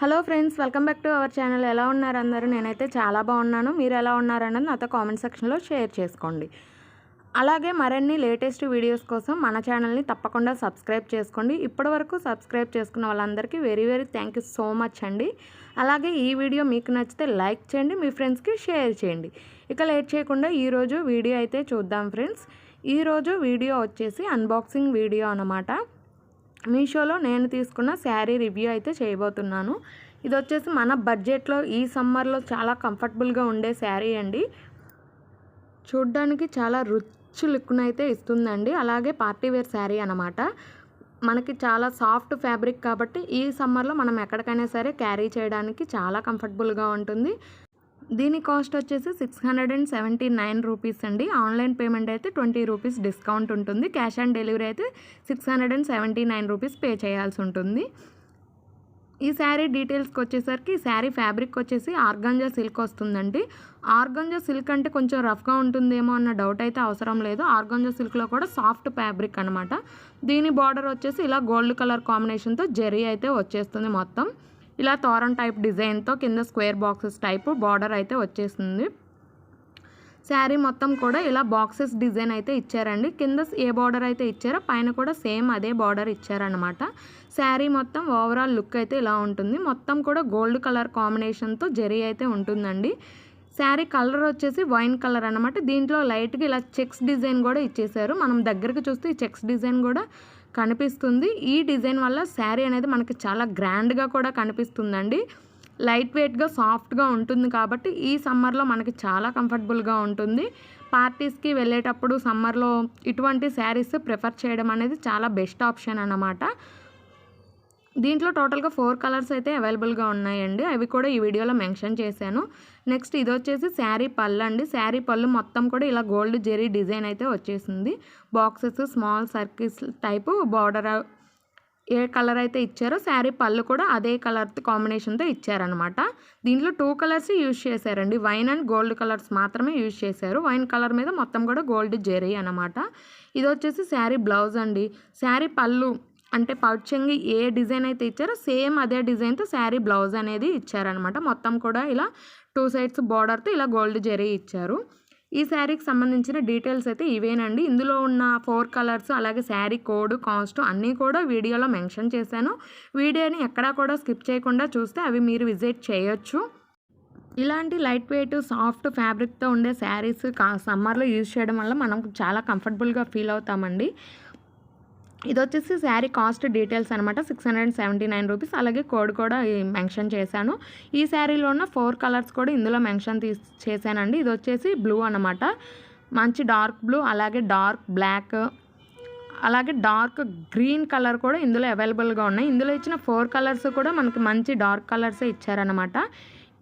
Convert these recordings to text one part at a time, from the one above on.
Hello friends, welcome back to our channel. ఎలా ఉన్నారు అందరూ? నేనైతే చాలా బాగున్నాను. మీరు ఎలా ఉన్నారన్నది నాతో కామెంట్ సెక్షన్లో షేర్ చేసుకోండి. అలాగే మరిన్ని లేటెస్ట్ వీడియోస్ కోసం మన ఛానల్ని తప్పకుండా సబ్స్క్రైబ్ చేసుకోండి. ఇప్పటివరకు సబ్స్క్రైబ్ చేసుకున్న వాళ్ళందరికీ very thank you so much అండి. అలాగే ఈ వీడియో మీకు నచ్చితే లైక్ చేయండి, మీ ఫ్రెండ్స్కి షేర్ చేయండి. ఇక లేట్ చేయకుండా ఈరోజు వీడియో అయితే చూద్దాం ఫ్రెండ్స్. ఈరోజు వీడియో వచ్చేసి అన్బాక్సింగ్ వీడియో అన్నమాట. మీషోలో నేను తీసుకున్న శారీ రివ్యూ అయితే చేయబోతున్నాను. ఇది వచ్చేసి మన బడ్జెట్లో ఈ సమ్మర్లో చాలా కంఫర్టబుల్గా ఉండే శారీ అండి. చూడ్డానికి చాలా రిచ్ లుక్ను అయితే ఇస్తుందండి. అలాగే పార్టీ వేర్ శారీ అన్నమాట. మనకి చాలా సాఫ్ట్ ఫ్యాబ్రిక్ కాబట్టి ఈ సమ్మర్లో మనం ఎక్కడికైనా సరే క్యారీ చేయడానికి చాలా కంఫర్టబుల్గా ఉంటుంది. దీని కాస్ట్ వచ్చేసి 679 రూపీస్ అండి. ఆన్లైన్ పేమెంట్ అయితే 20 రూపీస్ డిస్కౌంట్ ఉంటుంది. క్యాష్ ఆన్ డెలివరీ అయితే 679 రూపీస్ పే చేయాల్సి ఉంటుంది. ఈ శారీ డీటెయిల్స్కి వచ్చేసరికి ఈ శారీ ఫ్యాబ్రిక్ వచ్చేసి ఆర్గాంజా సిల్క్ వస్తుందండి. ఆర్గాంజా సిల్క్ అంటే కొంచెం రఫ్గా ఉంటుందేమో అన్న డౌట్ అయితే అవసరం లేదు. ఆర్గాంజా సిల్క్లో కూడా సాఫ్ట్ ఫ్యాబ్రిక్ అనమాట. దీని బార్డర్ వచ్చేసి ఇలా గోల్డ్ కలర్ కాంబినేషన్తో జెరీ అయితే వచ్చేస్తుంది. మొత్తం ఇలా తోరన్ టైప్ డిజైన్తో కింద స్క్వేర్ బాక్సెస్ టైపు బార్డర్ అయితే వచ్చేస్తుంది. శారీ మొత్తం కూడా ఇలా బాక్సెస్ డిజైన్ అయితే ఇచ్చారండి. కింద ఏ బార్డర్ అయితే ఇచ్చారో పైన కూడా సేమ్ అదే బార్డర్ ఇచ్చారనమాట. శారీ మొత్తం ఓవరాల్ లుక్ అయితే ఇలా ఉంటుంది. మొత్తం కూడా గోల్డ్ కలర్ కాంబినేషన్తో జెరీ అయితే ఉంటుందండి. శారీ కలర్ వచ్చేసి వైన్ కలర్ అనమాట. దీంట్లో లైట్గా ఇలా చెక్స్ డిజైన్ కూడా ఇచ్చేసారు. మనం దగ్గరికి చూస్తే ఈ చెక్స్ డిజైన్ కూడా కనిపిస్తుంది. ఈ డిజైన్ వల్ల శారీ అనేది మనకి చాలా గ్రాండ్గా కూడా కనిపిస్తుందండి. లైట్ వెయిట్గా సాఫ్ట్గా ఉంటుంది కాబట్టి ఈ సమ్మర్లో మనకి చాలా కంఫర్టబుల్గా ఉంటుంది. పార్టీస్కి వెళ్ళేటప్పుడు సమ్మర్లో ఇటువంటి శారీస్ ప్రిఫర్ చేయడం అనేది చాలా బెస్ట్ ఆప్షన్ అన్నమాట. దీంట్లో టోటల్గా 4 కలర్స్ అయితే అవైలబుల్గా ఉన్నాయండి. అవి కూడా ఈ వీడియోలో మెన్షన్ చేశాను. నెక్స్ట్ ఇది వచ్చేసి శారీ పళ్ళు అండి. శారీ పళ్ళు మొత్తం కూడా ఇలా గోల్డ్ జెరీ డిజైన్ అయితే వచ్చేసింది. Boxes small circles type border ఏ కలర్ అయితే ఇచ్చారో శారీ పళ్ళు కూడా అదే కలర్ కాంబినేషన్తో ఇచ్చారనమాట. దీంట్లో 2 కలర్స్ యూజ్ చేశారండి. వైన్ అండ్ గోల్డ్ కలర్స్ మాత్రమే యూజ్ చేశారు. వైన్ కలర్ మీద మొత్తం కూడా గోల్డ్ జెరీ అనమాట. ఇది వచ్చేసి శారీ బ్లౌజ్ అండి. శారీ పళ్ళు అంటే పౌచంగి ఏ డిజైన్ అయితే ఇచ్చారో సేమ్ అదే డిజైన్తో శారీ బ్లౌజ్ అనేది ఇచ్చారనమాట. మొత్తం కూడా ఇలా 2 సైడ్స్ బార్డర్తో ఇలా గోల్డ్ జెరీ ఇచ్చారు. ఈ శారీకి సంబంధించిన డీటెయిల్స్ అయితే ఇవేనండి. ఇందులో ఉన్న 4 కలర్స్ అలాగే శారీ కోడ్ కాస్ట్ అన్నీ కూడా వీడియోలో మెన్షన్ చేశాను. వీడియోని ఎక్కడా కూడా స్కిప్ చేయకుండా చూస్తే అవి మీరు విజిట్ చేయొచ్చు. ఇలాంటి లైట్ వెయిట్ సాఫ్ట్ ఫ్యాబ్రిక్తో ఉండే శారీస్ సమ్మర్లో యూజ్ చేయడం వల్ల మనం చాలా కంఫర్టబుల్గా ఫీల్ అవుతామండి. ఇది వచ్చేసి శారీ కాస్ట్ డీటెయిల్స్ అనమాట. 679 రూపీస్. అలాగే కోడ్ కూడా మెన్షన్ చేశాను. ఈ శారీలో ఉన్న 4 కలర్స్ కూడా ఇందులో మెన్షన్ చేశానండి. ఇది వచ్చేసి బ్లూ అనమాట. మంచి డార్క్ బ్లూ, అలాగే డార్క్ బ్లాక్, అలాగే డార్క్ గ్రీన్ కలర్ కూడా ఇందులో అవైలబుల్గా ఉన్నాయి. ఇందులో ఇచ్చిన 4 కలర్స్ కూడా మనకి మంచి డార్క్ కలర్సే ఇచ్చారనమాట.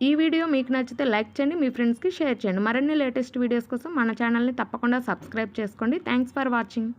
ఈ వీడియో మీకు నచ్చితే లైక్ చేయండి, మీ ఫ్రెండ్స్కి షేర్ చేయండి. మరిన్ని లేటెస్ట్ వీడియోస్ కోసం మన ఛానల్ని తప్పకుండా సబ్స్క్రైబ్ చేసుకోండి. Thanks for watching.